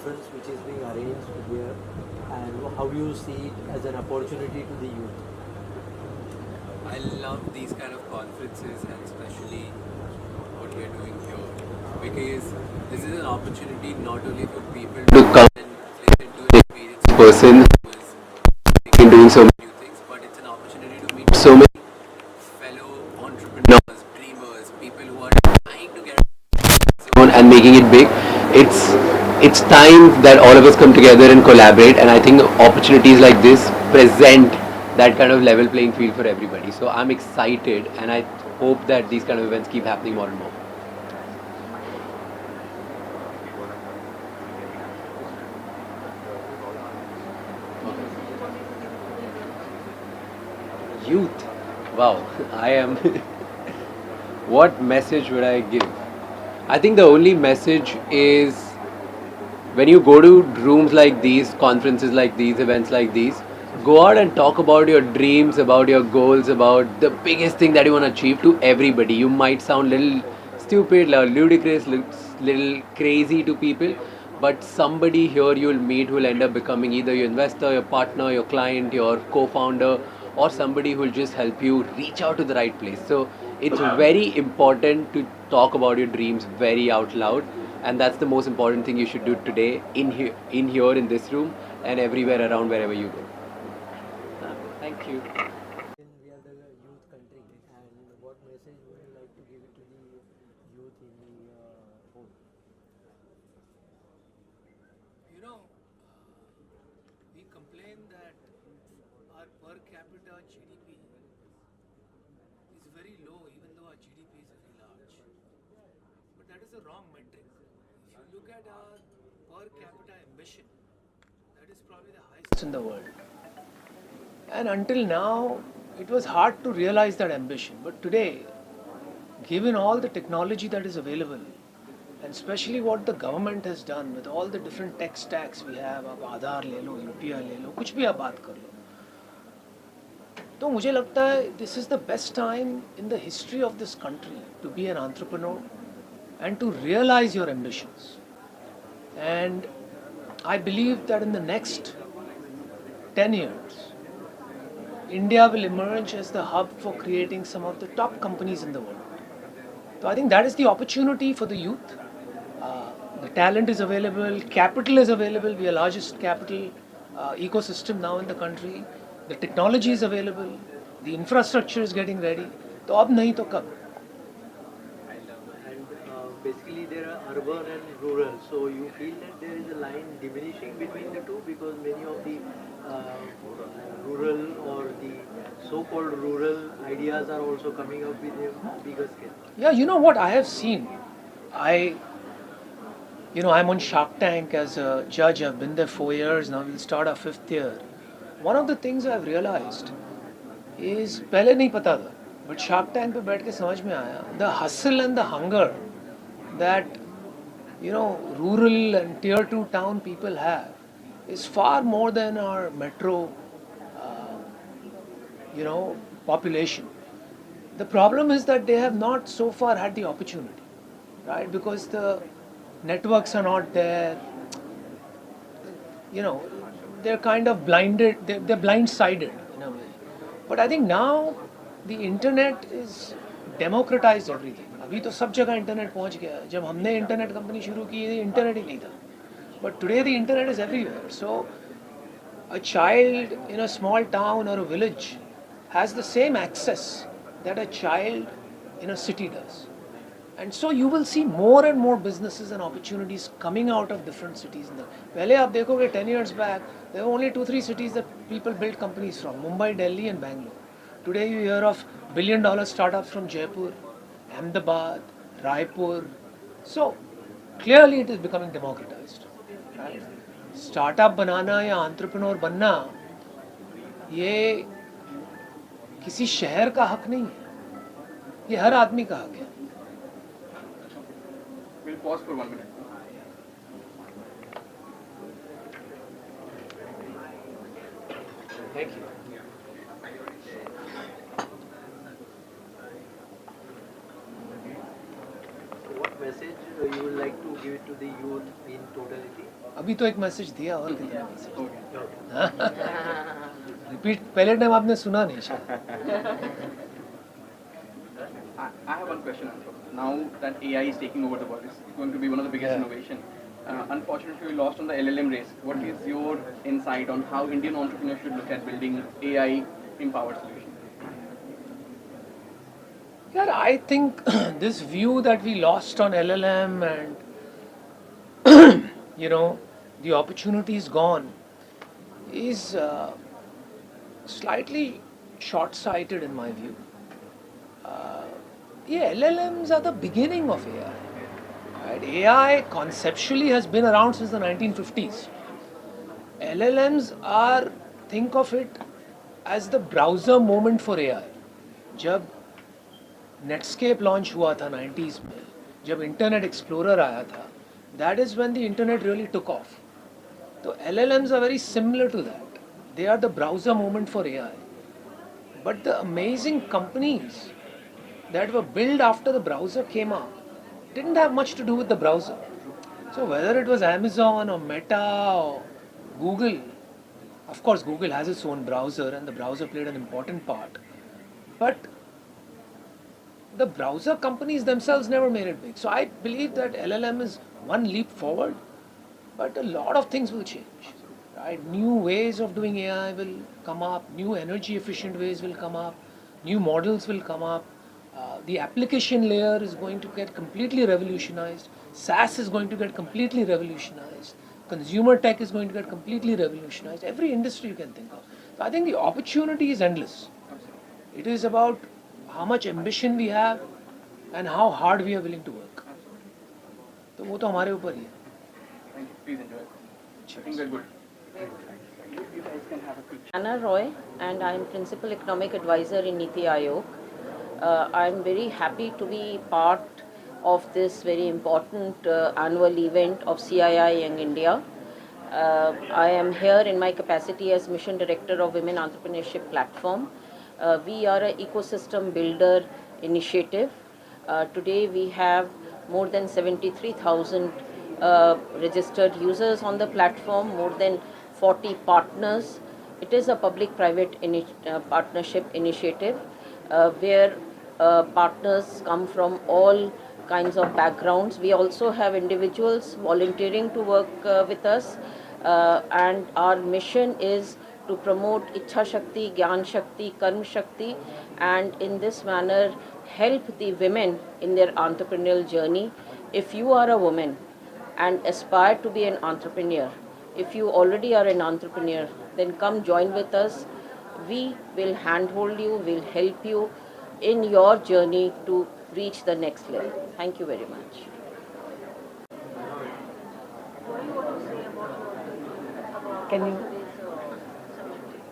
conference which is being arranged here, and how you see it as an opportunity to the youth? I love these kind of conferences and especially what we are doing here because this is an opportunity not only for people to come and listen to an experienced person who is thinking doing so many new things, but it's an opportunity to meet so many fellow entrepreneurs, dreamers, people who are trying to get zone and making it big. It's time that all of us come together and collaborate, and I think opportunities like this present that kind of level playing field for everybody. So I'm excited, and I hope that these kind of events keep happening more and more. Youth, wow, I am. What message would I give? I think the only message is when you go to rooms like these, conferences like these, events like these, go out and talk about your dreams, about your goals, about the biggest thing that you want to achieve to everybody. You might sound little stupid, ludicrous, little crazy to people, but somebody here you'll meet who will end up becoming either your investor, your partner, your client, your co-founder, or somebody who will just help you reach out to the right place. So it's very important to talk about your dreams very out loud, and that's the most important thing you should do today in this room and everywhere around wherever you go. Thank you. We are the youth country, and what message would you like to give it to the youth in the whole? You know, we complain that our per capita GDP is very low, even though our GDP is very large. But that is a wrong metric. If you look at our per capita ambition, that is probably the highest in the world. And until now, it was hard to realize that ambition. But today, given all the technology that is available, and especially what the government has done with all the different tech stacks we have, आप आधार ले लो, UPI ले लो, कुछ भी आप बात कर लो, तो मुझे लगता है this is the best time in the history of this country to be an entrepreneur and to realize your ambitions. And I believe that in the next 10 years, India will emerge as the hub for creating some of the top companies in the world. So I think that is the opportunity for the youth. The talent is available, capital is available. We are largest capital ecosystem now in the country. The technology is available, the infrastructure is getting ready. तो अब नहीं तो कब? And basically, there are urban and rural. So you feel that there is a line diminishing between the two because many of the rural or the so-called rural ideas are also coming up with a bigger scale. Yeah, you know what I have seen? I I'm on Shark Tank as a judge. I've been there 4 years now. We'll start our 5th year. One of the things I've realized is पहले नहीं पता था, but Shark Tank पे बैठ के समझ में आया the hustle and the hunger that rural and tier 2 town people have is far more than our metro uh, population. The problem is that they have not so far had the opportunity, right? Because the networks are not there. They're kind of blinded, they're blindsided in a way. But I think now the internet is democratized everything. अभी तो सब जगह internet पहुंच गया है. जब हमने internet company शुरू की इंटरनेट ही नहीं था. But today the internet is everywhere. So a child in a small town or a village has the same access that a child in a city does. And so you will see more and more businesses and opportunities coming out of different cities. पहले आप देखोगे 10 years back, there were only 2-3 cities that people built companies from, Mumbai, Delhi and Bangalore. Today you hear of billion-dollar startups from Jaipur, Ahmedabad, Raipur. So clearly it is becoming democratized. Right? Startup बनाना या entrepreneur बनना ये किसी शहर का हक नहीं है, ये हर आदमी का हक है. We'll pause for 1 minute. Thank you. So what message you would like to give it to the youth in totality? अभी तो एक मैसेज दिया और कितना मैसेज रिपीट पहले टाइम आपने सुना नहीं शायद. I have one question. Now that AI is taking over the world, it's going to be one of the biggest innovation. Unfortunately, we lost on the LLM race. What is your insight on how Indian entrepreneurs should look at building AI-empowered solutions? Yeah, I think this view that we lost on LLM and the opportunity is gone is slightly short-sighted in my view. Yeah, LLMs are the beginning of AI. Right? AI conceptually has been around since the 1950s. LLMs are, think of it as the browser moment for AI. जब Netscape launch हुआ था 90s में, जब internet explorer आया था, that is when the internet really took off. So LLMs are very similar to that. They are the browser moment for AI. But the amazing companies that were built after the browser came out didn't have much to do with the browser. So whether it was Amazon or Meta or Google, of course Google has its own browser and the browser played an important part. But the browser companies themselves never made it big. So I believe that LLM is one leap forward, but a lot of things will change. Right? New ways of doing AI will come up, new energy efficient ways will come up, new models will come up. The application layer is going to get completely revolutionized. SaaS is going to get completely revolutionized. Consumer tech is going to get completely revolutionized. Every industry you can think of. So I think the opportunity is endless. It is about how much ambition we have and how hard we are willing to work. तो वो तो हमारे ऊपर ही है. Thank you. Please enjoy. I think we're good. You guys can have a quick. Anna Roy, and I am Principal Economic Advisor in Niti Aayog. I am very happy to be part of this very important annual event of CII Young India. I am here in my capacity as Mission Director of Women Entrepreneurship Platform. We are an ecosystem builder initiative. Today we have more than 73,000 registered users on the platform, more than 40 partners. It is a public-private partnership initiative where partners come from all kinds of backgrounds. We also have individuals volunteering to work with us, and our mission is to promote Ichha Shakti, Gyan Shakti, Karma Shakti, and in this manner help the women in their entrepreneurial journey. If you are a woman and aspire to be an entrepreneur, if you already are an entrepreneur, then come join with us. We will handhold you, will help you in your journey to reach the next level. Thank you very much. Can you?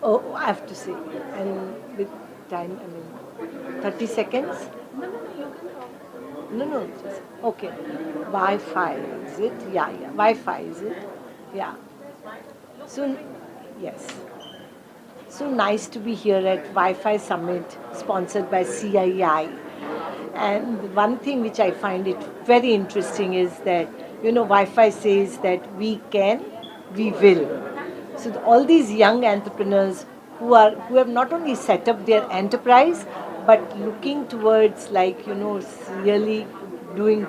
Oh, I have to say. And with time, 30 seconds? No, just, okay. Wi-Fi, is it? Yeah. Wi-Fi, is it? Yeah. So, yes. So nice to be here at Wi-Fi Summit, sponsored by CII. And one thing which I find it very interesting is that, Wi-Fi says that we can, we will. So all these young entrepreneurs who have not only set up their enterprise, but looking towards really doing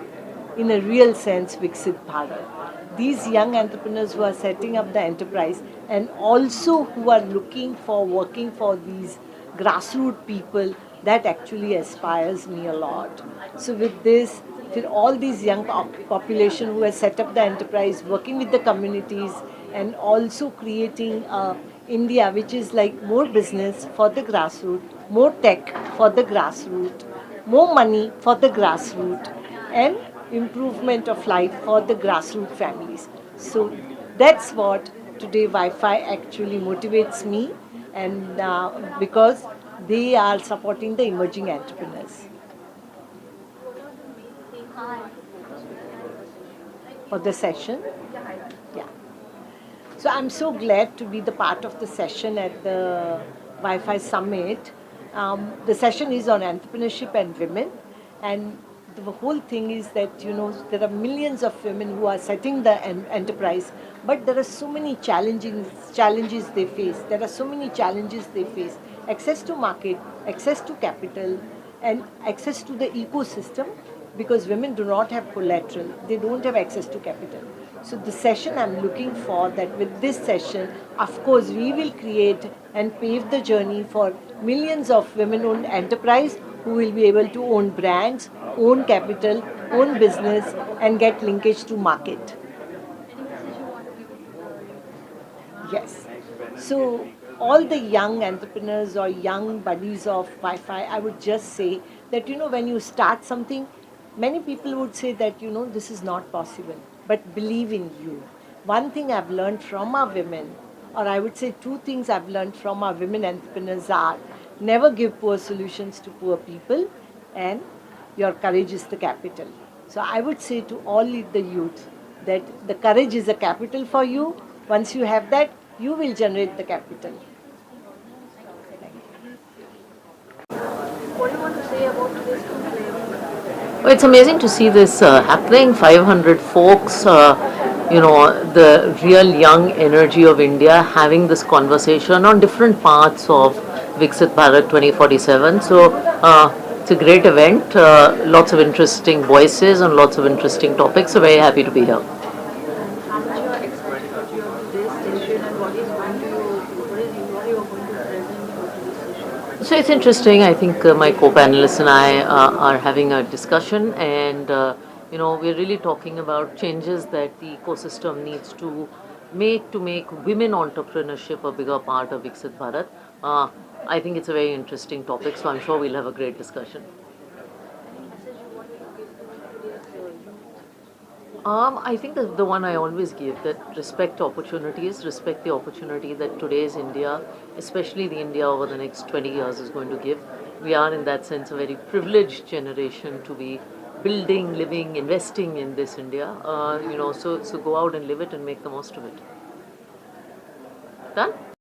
in a real sense Viksit Bharat. These young entrepreneurs who are setting up the enterprise and also who are looking for working for these grassroots people, that actually aspires me a lot. So with this, with all these young population who has set up the enterprise, working with the communities and also creating India which is like more business for the grassroots, more tech for the grassroots, more money for the grassroots, and improvement of life for the grassroots families. So that's what today Wi-Fi actually motivates me, and because they are supporting the emerging entrepreneurs. For the session? Yeah. So I'm so glad to be the part of the session at the Wi-Fi Summit. The session is on entrepreneurship and women, and the whole thing is that there are millions of women who are setting the enterprise, but there are so many challenges they face. There are so many challenges they face: access to market, access to capital, and access to the ecosystem, because women do not have collateral, they don't have access to capital. So the session I'm looking for, that with this session, of course, we will create and pave the journey for millions of women-owned enterprise who will be able to own brands, own capital, own business, and get linkage to market. Yes. So all the young entrepreneurs or young buddies of Wi-Fi, I would just say that when you start something, many people would say that this is not possible, but believe in you. One thing I've learned from our women, or I would say two things I've learned from our women entrepreneurs are: never give poor solutions to poor people, and your courage is the capital. So I would say to all the youth that the courage is a capital for you. Once you have that, you will generate the capital. What do you want to say about today's conclave? It's amazing to see this happening. 500 folks, the real young energy of India having this conversation on different parts of Viksit Bharat 2047. So it's a great event. Lots of interesting voices and lots of interesting topics. So very happy to be here. How much you are excited about today's session, and what are you going to present for today's session? So it's interesting. I think my co-panelists and I are having a discussion, and we're really talking about changes that the ecosystem needs to make women entrepreneurship a bigger part of Viksit Bharat. I think it's a very interesting topic, so I'm sure we'll have a great discussion. I think the one I always give, that respect opportunities, respect the opportunity that today's India, especially the India over the next 20 years, is going to give. We are, in that sense, a very privileged generation to be building, living, investing in this India. So go out and live it and make the most of it. Done?